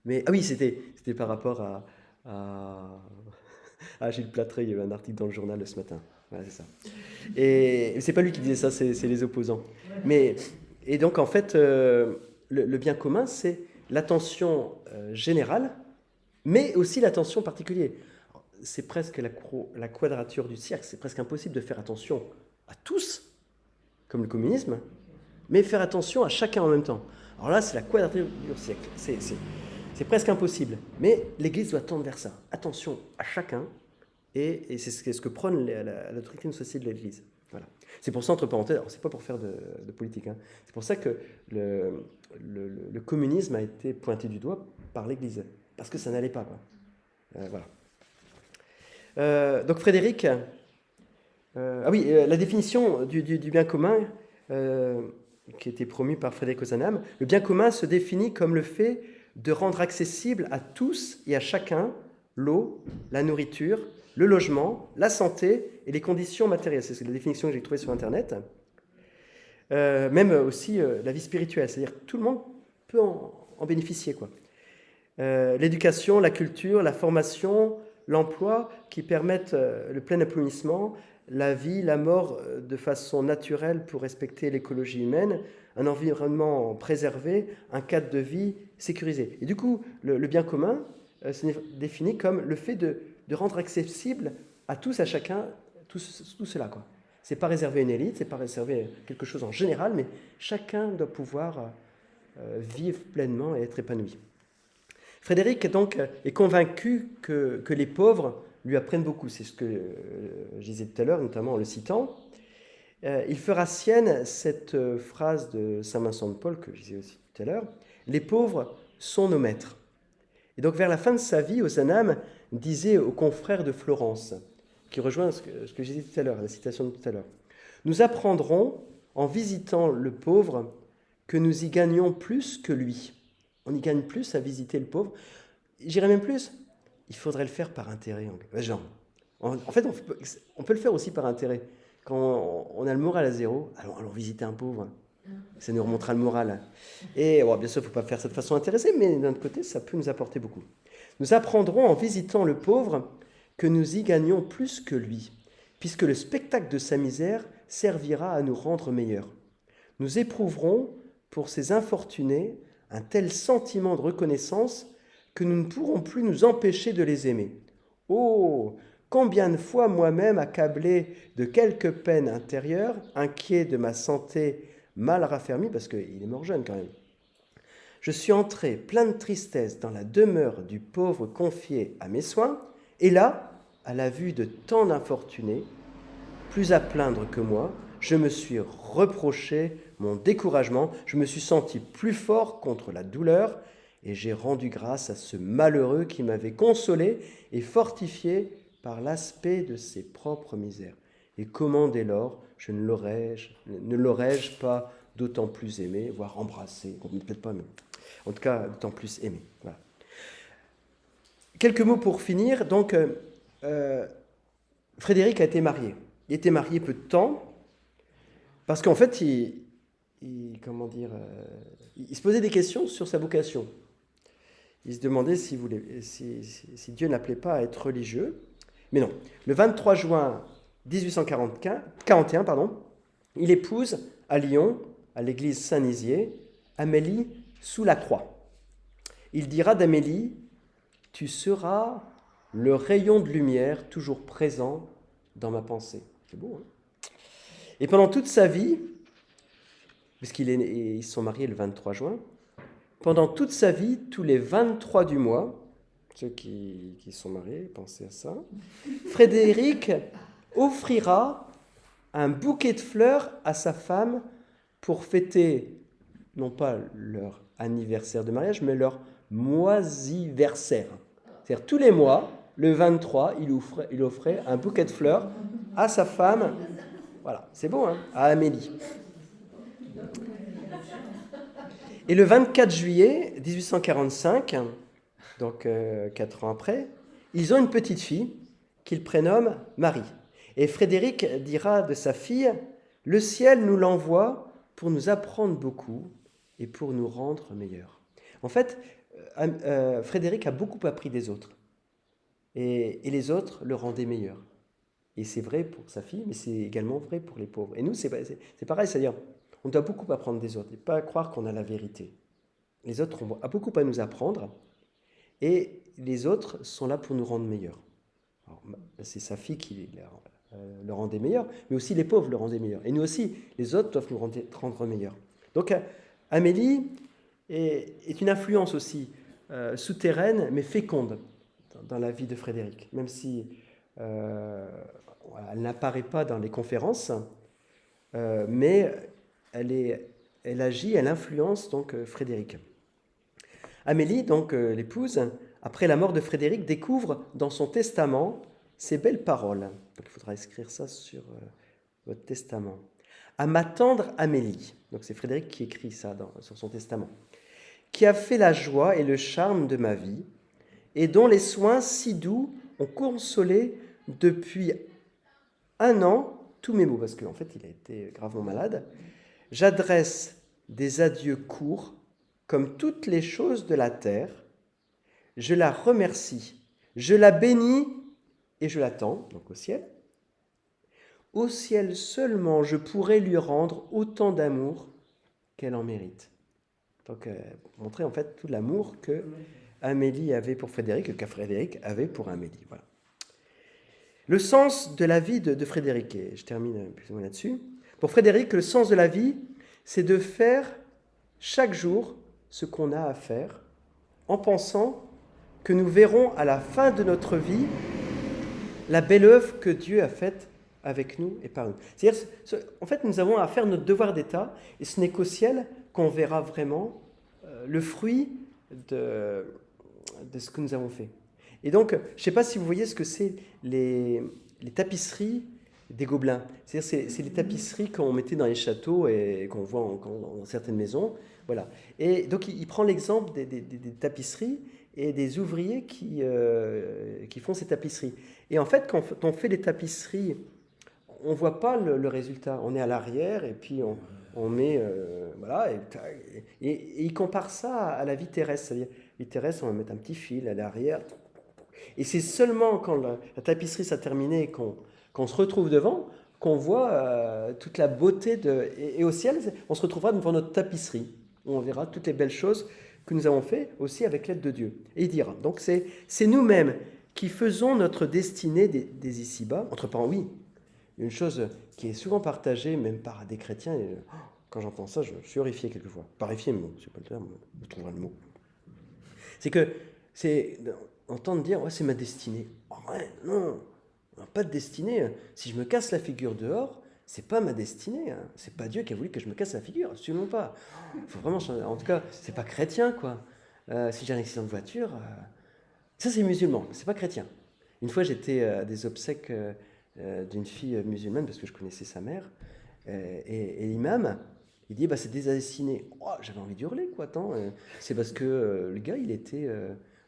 Mais, ah oui, c'était par rapport à Gilles Platré, il y avait un article dans le journal ce matin. Voilà, c'est ça. Et c'est pas lui qui disait ça, c'est les opposants. Et donc, en fait, le bien commun, c'est l'attention générale, mais aussi l'attention particulière. C'est presque la quadrature du cercle, c'est presque impossible de faire attention à tous, comme le communisme, mais faire attention à chacun en même temps. Alors là, c'est la quadrature du cercle, c'est presque impossible, mais l'Église doit tendre vers ça. Attention à chacun, et c'est ce que prône la doctrine sociale de l'Église. Voilà. C'est pour ça, entre parenthèses, alors c'est pas pour faire de politique, hein, c'est pour ça que le communisme a été pointé du doigt par l'Église, parce que ça n'allait pas, quoi. Voilà. Donc Frédéric, la définition du bien commun qui a été promue par Frédéric Ozanam, le bien commun se définit comme le fait de rendre accessible à tous et à chacun l'eau, la nourriture, le logement, la santé et les conditions matérielles. C'est la définition que j'ai trouvée sur Internet. Même aussi la vie spirituelle, c'est-à-dire que tout le monde peut en bénéficier, quoi. L'éducation, la culture, la formation, l'emploi qui permettent le plein épanouissement, la vie, la mort de façon naturelle pour respecter l'écologie humaine, un environnement préservé, un cadre de vie sécurisé. Et du coup, le bien commun se définit comme le fait de rendre accessible à tous, à chacun, tout cela, quoi. C'est pas réservé à une élite, c'est pas réservé à quelque chose en général, mais chacun doit pouvoir vivre pleinement et être épanoui. Frédéric donc est convaincu que les pauvres lui apprennent beaucoup. C'est ce que je disais tout à l'heure, notamment en le citant. Il fera sienne cette phrase de saint Vincent de Paul, que je disais aussi tout à l'heure. Les pauvres sont nos maîtres. Et donc vers la fin de sa vie, Ozanam disait aux confrères de Florence, qui rejoint ce que je disais tout à l'heure, la citation de tout à l'heure. Nous apprendrons, en visitant le pauvre, que nous y gagnons plus que lui. On y gagne plus à visiter le pauvre. J'irais même plus, il faudrait le faire par intérêt. En fait, on peut le faire aussi par intérêt. Quand on a le moral à zéro, allons visiter un pauvre. Ça nous remontera le moral. Et bien sûr, il ne faut pas faire ça de façon intéressée, mais d'un autre côté, ça peut nous apporter beaucoup. Nous apprendrons en visitant le pauvre que nous y gagnons plus que lui, puisque le spectacle de sa misère servira à nous rendre meilleurs. Nous éprouverons pour ces infortunés un tel sentiment de reconnaissance que nous ne pourrons plus nous empêcher de les aimer. Oh, combien de fois moi-même, accablé de quelques peines intérieures, inquiet de ma santé mal raffermie, parce qu'il est mort jeune quand même, je suis entré plein de tristesse dans la demeure du pauvre confié à mes soins, et là, à la vue de tant d'infortunés, plus à plaindre que moi, je me suis reproché mon découragement, je me suis senti plus fort contre la douleur, et j'ai rendu grâce à ce malheureux qui m'avait consolé et fortifié par l'aspect de ses propres misères. Et comment dès lors ne l'aurais-je pas d'autant plus aimé, voire embrassé, peut-être pas, mais en tout cas d'autant plus aimé. Voilà. Quelques mots pour finir. Donc, Frédéric a été marié. Il était marié peu de temps, parce qu'en fait, il se posait des questions sur sa vocation. Il se demandait si Dieu n'appelait pas à être religieux. Mais non. Le 23 juin 1841, il épouse à Lyon, à l'église Saint-Nizier, Amélie sous la croix. Il dira d'Amélie, « Tu seras le rayon de lumière toujours présent dans ma pensée. » C'est beau, hein? Et pendant toute sa vie, puisqu'ils sont mariés le 23 juin, pendant toute sa vie, tous les 23 du mois, ceux qui sont mariés, pensez à ça, Frédéric offrira un bouquet de fleurs à sa femme pour fêter, non pas leur anniversaire de mariage, mais leur moisiversaire. C'est-à-dire tous les mois, le 23, il offrait un bouquet de fleurs à sa femme. Voilà, c'est beau, hein, à Amélie. Et le 24 juillet 1845, donc 4 ans après, ils ont une petite fille qu'ils prénomment Marie. Et Frédéric dira de sa fille, « Le ciel nous l'envoie pour nous apprendre beaucoup et pour nous rendre meilleurs. » En fait, Frédéric a beaucoup appris des autres. Et les autres le rendaient meilleur. Et c'est vrai pour sa fille, mais c'est également vrai pour les pauvres. Et nous, c'est pareil, c'est-à-dire, on doit beaucoup apprendre des autres et pas croire qu'on a la vérité. Les autres ont beaucoup à nous apprendre et les autres sont là pour nous rendre meilleurs. Alors, c'est sa fille qui le rendait meilleur, mais aussi les pauvres le rendaient meilleur. Et nous aussi, les autres doivent nous rendre meilleurs. Donc, Amélie est une influence aussi souterraine, mais féconde dans la vie de Frédéric, même si elle n'apparaît pas dans les conférences, mais elle agit, elle influence donc Frédéric. Amélie, donc l'épouse, après la mort de Frédéric, découvre dans son testament ces belles paroles. Donc il faudra écrire ça sur votre testament. À ma tendre Amélie, donc c'est Frédéric qui écrit ça sur son testament, qui a fait la joie et le charme de ma vie, et dont les soins si doux ont consolé depuis 1 an tous mes maux, parce qu'en fait il a été gravement malade. J'adresse des adieux courts, comme toutes les choses de la terre. Je la remercie, je la bénis et je l'attends, donc au ciel. Au ciel seulement je pourrai lui rendre autant d'amour qu'elle en mérite. Donc, pour montrer en fait tout l'amour que Amélie avait pour Frédéric, que Frédéric avait pour Amélie. Voilà. Le sens de la vie de Frédéric, et je termine plus ou moins là-dessus. Pour Frédéric, le sens de la vie, c'est de faire chaque jour ce qu'on a à faire en pensant que nous verrons à la fin de notre vie la belle œuvre que Dieu a faite avec nous et par nous. C'est-à-dire, en fait, nous avons à faire notre devoir d'État, et ce n'est qu'au ciel qu'on verra vraiment le fruit de ce que nous avons fait. Et donc, je ne sais pas si vous voyez ce que c'est les tapisseries des Gobelins. C'est-à-dire, c'est les tapisseries qu'on mettait dans les châteaux et qu'on voit dans certaines maisons. Voilà. Et donc, il prend l'exemple des tapisseries et des ouvriers qui font ces tapisseries. Et en fait, quand on fait les tapisseries, on ne voit pas le résultat. On est à l'arrière et puis on met... voilà. Et il compare ça à la vie terrestre. C'est-à-dire, la vie terrestre, on va mettre un petit fil à l'arrière. Et c'est seulement quand la tapisserie s'est terminée et qu'on se retrouve devant, qu'on voit toute la beauté et au ciel, on se retrouvera devant notre tapisserie, où on verra toutes les belles choses que nous avons fait aussi avec l'aide de Dieu. Et il dira, donc c'est nous-mêmes qui faisons notre destinée des ici-bas. Entre parenthèses, oui, une chose qui est souvent partagée, même par des chrétiens, et quand j'entends ça, je suis horrifié quelquefois. Pas horrifié, mais bon, c'est pas le terme, on trouvera le mot. C'est que, entendre dire, ouais, c'est ma destinée. Oh, ouais, non, pas de destinée. Si je me casse la figure dehors, c'est pas ma destinée. Hein. C'est pas Dieu qui a voulu que je me casse la figure, absolument pas. Faut vraiment changer. En tout cas, c'est pas chrétien, quoi. Si j'ai un accident de voiture, ça c'est musulman, c'est pas chrétien. Une fois, j'étais à des obsèques d'une fille musulmane parce que je connaissais sa mère, et l'imam, il dit, bah c'est destiné. Oh, j'avais envie d'hurler, quoi. Attends, c'est parce que le gars, il était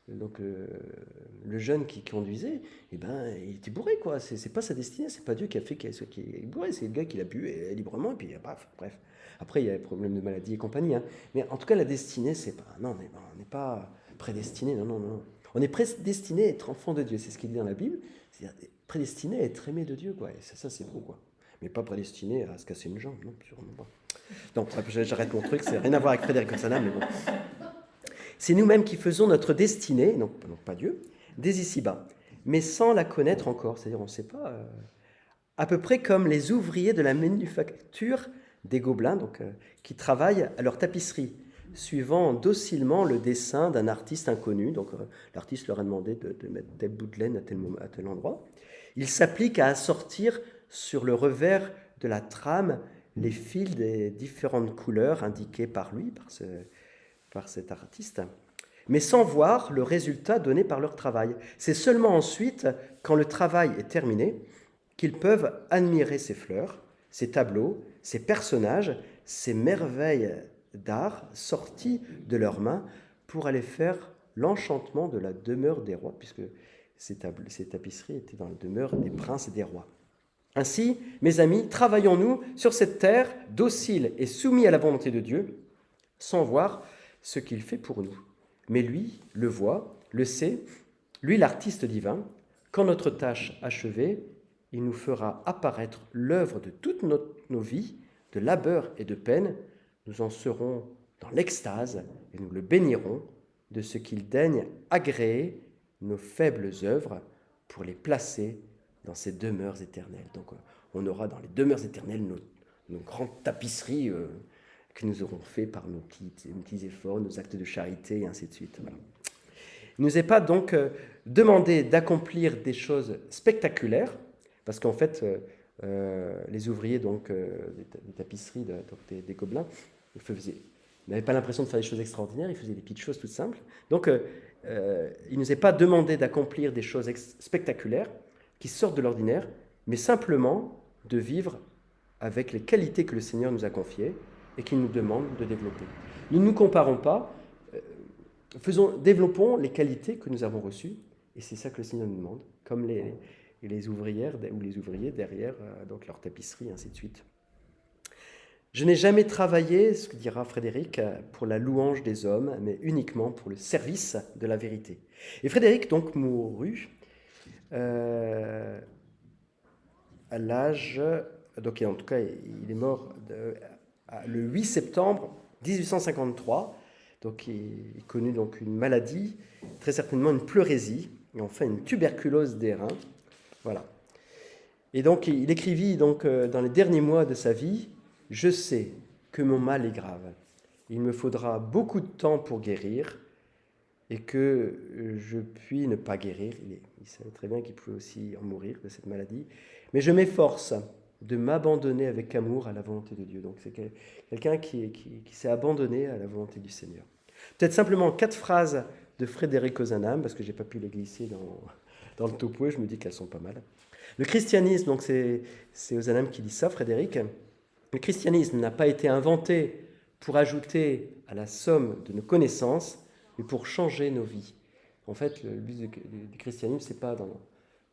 donc le jeune qui conduisait, eh ben, il était bourré, quoi. C'est pas sa destinée, c'est pas Dieu qui a fait qu'il est bourré, c'est le gars qui l'a bu librement, et puis bref. Après, il y a des problèmes de maladie et compagnie. Hein. Mais en tout cas, la destinée, c'est pas... Non, on n'est pas prédestiné, non. On est prédestiné à être enfant de Dieu, c'est ce qu'il dit dans la Bible. C'est-à-dire prédestiné à être aimé de Dieu, quoi. Et ça c'est beau, quoi. Mais pas prédestiné à se casser une jambe, non, sûrement pas. Donc, j'arrête mon truc, c'est rien à voir avec Frédéric Ossana, mais bon. C'est nous-mêmes qui faisons notre destinée, non pas Dieu, dès ici-bas, mais sans la connaître encore. C'est-à-dire, on ne sait pas, à peu près comme les ouvriers de la manufacture des Gobelins, donc, qui travaillent à leur tapisserie, suivant docilement le dessin d'un artiste inconnu. Donc, l'artiste leur a demandé de mettre tel bout de laine à tel endroit. Il s'applique à assortir sur le revers de la trame les fils des différentes couleurs indiquées par lui, par cet artiste, mais sans voir le résultat donné par leur travail. C'est seulement ensuite, quand le travail est terminé, qu'ils peuvent admirer ces fleurs, ces tableaux, ces personnages, ces merveilles d'art sorties de leurs mains pour aller faire l'enchantement de la demeure des rois, puisque ces tapisseries étaient dans la demeure des princes et des rois. Ainsi, mes amis, travaillons-nous sur cette terre, docile et soumis à la volonté de Dieu, sans voir ce qu'il fait pour nous. Mais lui le voit, le sait, lui l'artiste divin. Quand notre tâche achevée, il nous fera apparaître l'œuvre de toutes nos vies, de labeur et de peine. Nous en serons dans l'extase et nous le bénirons de ce qu'il daigne agréer nos faibles œuvres pour les placer dans ces demeures éternelles. Donc on aura dans les demeures éternelles nos grandes tapisseries que nous aurons fait par nos petits efforts, nos actes de charité, et ainsi de suite. Voilà. Il ne nous est pas donc demandé d'accomplir des choses spectaculaires, parce qu'en fait, les ouvriers donc, des tapisseries des Gobelins n'avaient pas l'impression de faire des choses extraordinaires, ils faisaient des petites choses toutes simples. Donc, il ne nous est pas demandé d'accomplir des choses spectaculaires qui sortent de l'ordinaire, mais simplement de vivre avec les qualités que le Seigneur nous a confiées et qu'il nous demande de développer. Nous ne nous comparons pas, développons les qualités que nous avons reçues, et c'est ça que le Seigneur nous demande, comme les ouvrières ou les ouvriers derrière donc leur tapisserie, ainsi de suite. Je n'ai jamais travaillé, ce que dira Frédéric, pour la louange des hommes, mais uniquement pour le service de la vérité. Et Frédéric donc mourut à l'âge, donc en tout cas il est mort le 8 septembre 1853, donc il connut donc une maladie, très certainement une pleurésie, et enfin une tuberculose des reins, voilà. Et donc il écrivit donc dans les derniers mois de sa vie: je sais que mon mal est grave, il me faudra beaucoup de temps pour guérir et que je puis ne pas guérir. Il savait très bien qu'il pouvait aussi en mourir de cette maladie. Mais je m'efforce de m'abandonner avec amour à la volonté de Dieu. Donc c'est quelqu'un qui s'est abandonné à la volonté du Seigneur. Peut-être simplement 4 phrases de Frédéric Ozanam, parce que je n'ai pas pu les glisser dans le topo, et je me dis qu'elles sont pas mal. Le christianisme, donc c'est Ozanam qui dit ça, Frédéric. Le christianisme n'a pas été inventé pour ajouter à la somme de nos connaissances, mais pour changer nos vies. En fait, le but du christianisme, c'est pas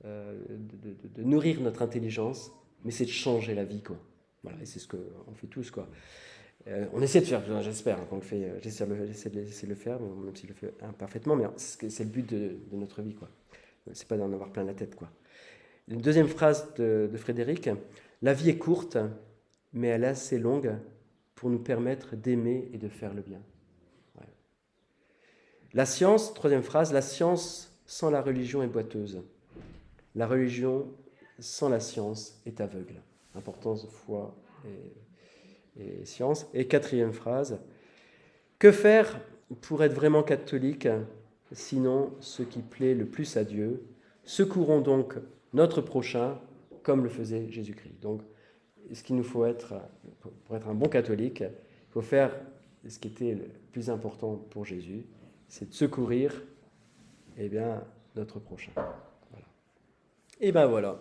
de nourrir notre intelligence, mais c'est de changer la vie, quoi. Voilà, et c'est ce qu'on fait tous, quoi. On essaie de faire, j'espère qu'on le fait, j'essaie de le faire, même s'il le fait imparfaitement, mais c'est le but de notre vie, quoi. C'est pas d'en avoir plein la tête, quoi. Une deuxième phrase de Frédéric, la vie est courte, mais elle est assez longue pour nous permettre d'aimer et de faire le bien. Ouais. La science, troisième phrase, la science sans la religion est boiteuse. La religion sans la science est aveugle. Importance de foi et science. Et quatrième phrase, que faire pour être vraiment catholique, sinon ce qui plaît le plus à Dieu? Secourons donc notre prochain comme le faisait Jésus-Christ. Donc, ce qu'il nous faut être, pour être un bon catholique, il faut faire ce qui était le plus important pour Jésus, c'est de secourir notre prochain. Voilà. Et ben voilà.